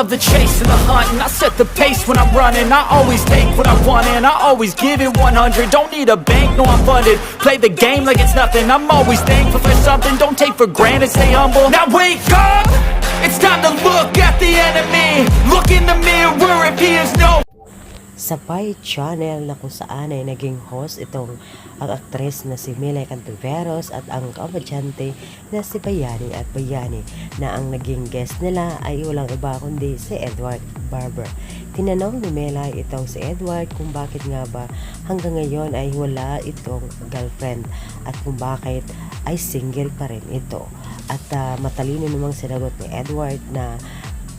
love the chase and the hunt, and I set the pace when I'm running. I always take what I want and I always give it 100. Don't need a bank, no I'm funded. Play the game like it's nothing. I'm always thankful for something. Don't take for granted, stay humble. Now wake up! It's time to look at the enemy. Look in the mirror if he is no. Sa Pi Channel na kung saan ay naging host itong ang aktres na si Mila Cantiveros at ang komedyante na si Bayani at Bayani, na ang naging guest nila ay walang iba kundi si Edward Barber. Tinanong ni Mela itong si Edward kung bakit nga ba hanggang ngayon ay wala itong girlfriend at kung bakit ay single pa rin ito. At matalino namang sinagot ni Edward na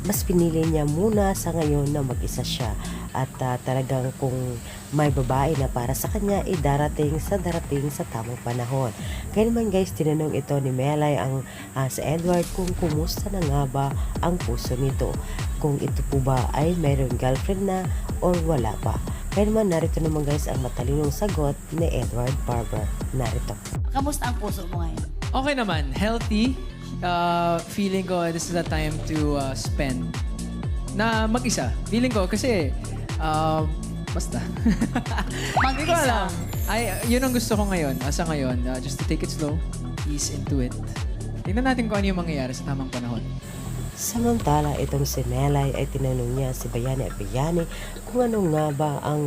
mas pinili niya muna sa ngayon na mag-isa siya at talagang kung may babae na para sa kanya ay darating sa tamang panahon. Kaya naman guys, tinanong ito ni Melay ang sa Edward kung kumusta na nga ba ang puso nito, kung ito po ba ay mayroong girlfriend na or wala pa. Kaya naman narito naman guys ang matalinong sagot ni Edward Barber. Narito. Kamusta ang puso mo ngayon? Okay naman, healthy. Feeling ko this is the time to spend na mag-isa. Feeling ko kasi basta. Hindi ko alam. Yun ang gusto ko ngayon. Asa ngayon, just to take it slow, ease into it. Tingnan natin kung ano yung mangyayari sa tamang panahon. Samantala, itong si Melay ay tinanong niya si Bayani at Bayani kung ano nga ba ang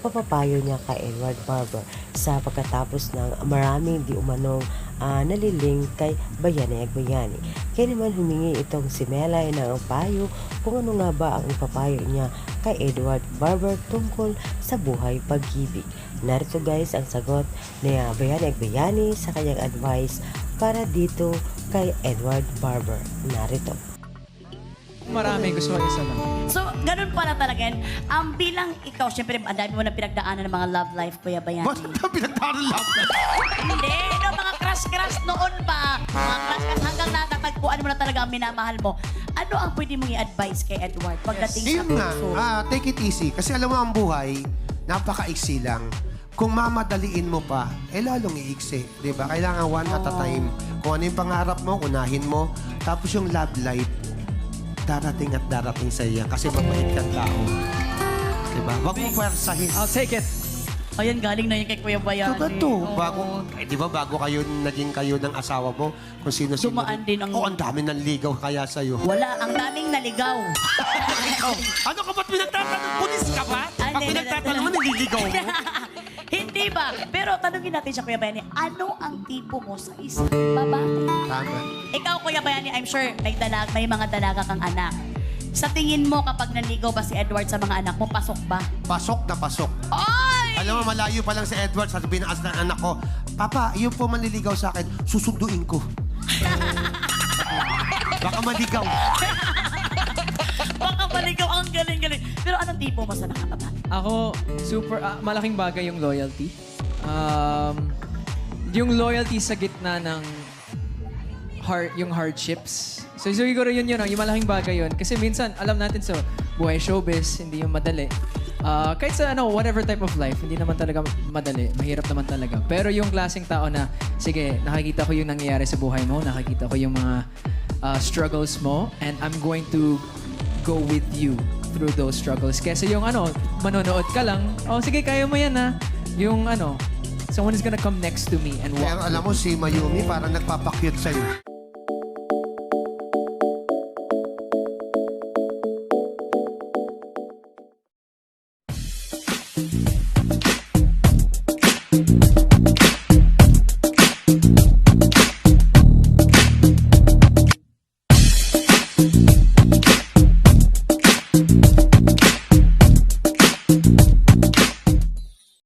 papapayo niya kay Edward Barber sa pagkatapos ng maraming di umanong naliling kay Bayani at Bayani. Kaya naman humingi itong si Melay ng payo kung ano nga ba ang ipapayo niya kay Edward Barber tungkol sa buhay pag-ibig. Narito guys ang sagot ni Bayani at Bayani sa kanyang advice para dito kay Edward Barber. Narito. Marami, gusto ko isa lang. So, ganun pala talaga yan. Bilang ikaw, syempre, ang dami mo na pinagdaanan ng mga love life, Kuya Bayani. Ba't na pinagdaanan love life? Hindi, no, mga crush-crush noon pa. Mga crush-crush hanggang natatagpuan mo na talaga ang minamahal mo. Ano ang pwede mong i-advise kay Edward pagdating sa Yun nga, puso? take it easy. Kasi alam mo ang buhay, napaka-iksi lang. Kung mamadaliin mo pa, lalong iiksi. Diba? Kailangan one at a time. Kung ano yung pangarap mo, unahin mo. Tapos yung love life, darating at darating sa iya. Kasi mabait kang tao. Diba? Huwag mo pwersahin. I'll take it. Ayan, galing na yun kay Kuya Bayani. Totoo. Oo. Di ba bago kayo naging kayo ng asawa mo, kung sino-sino. Dumaan din ang- ang dami ng ligaw kaya sa'yo. Wala, ang daming naligaw. Ano ka ba't pinagtatanong? Pulis ka ba? Pag Hindi, pinagtatanong mo, nililigaw mo. Hindi ba? Pero tanungin natin siya, Kuya Bayani, ano ang tipo mo sa isang babae? Tama. Ikaw, Kuya Bayani, I'm sure may mga dalaga kang anak. Sa tingin mo, kapag naligaw ba si Edward sa mga anak mo, pasok ba? Pasok na pasok. Oy! Alam mo, malayo pa lang si Edward, sasabihin ng anak ko, Papa, yun po manliligaw sa akin, susunduin ko. Baka maligaw. Baka maligaw, ang galing-galing. Pero anong tipo mo sa nakababa? Ako, super, malaking bagay yung loyalty. Yung loyalty sa gitna ng yung hardships. So siguro yun, yung malaking bagay yun. Kasi minsan, alam natin sa buhay showbiz, hindi yung madali. Kahit sa whatever type of life, hindi naman talaga madali. Mahirap naman talaga. Pero yung klaseng tao na, sige, nakikita ko yung nangyayari sa buhay mo, nakikita ko yung mga struggles mo, and I'm going to go with you through those struggles. Kasi yung manonood ka lang, sige, kaya mo yan ha. Yung someone is gonna come next to me and walk. Kaya alam mo, si Mayumi parang nagpapakyut sa'yo.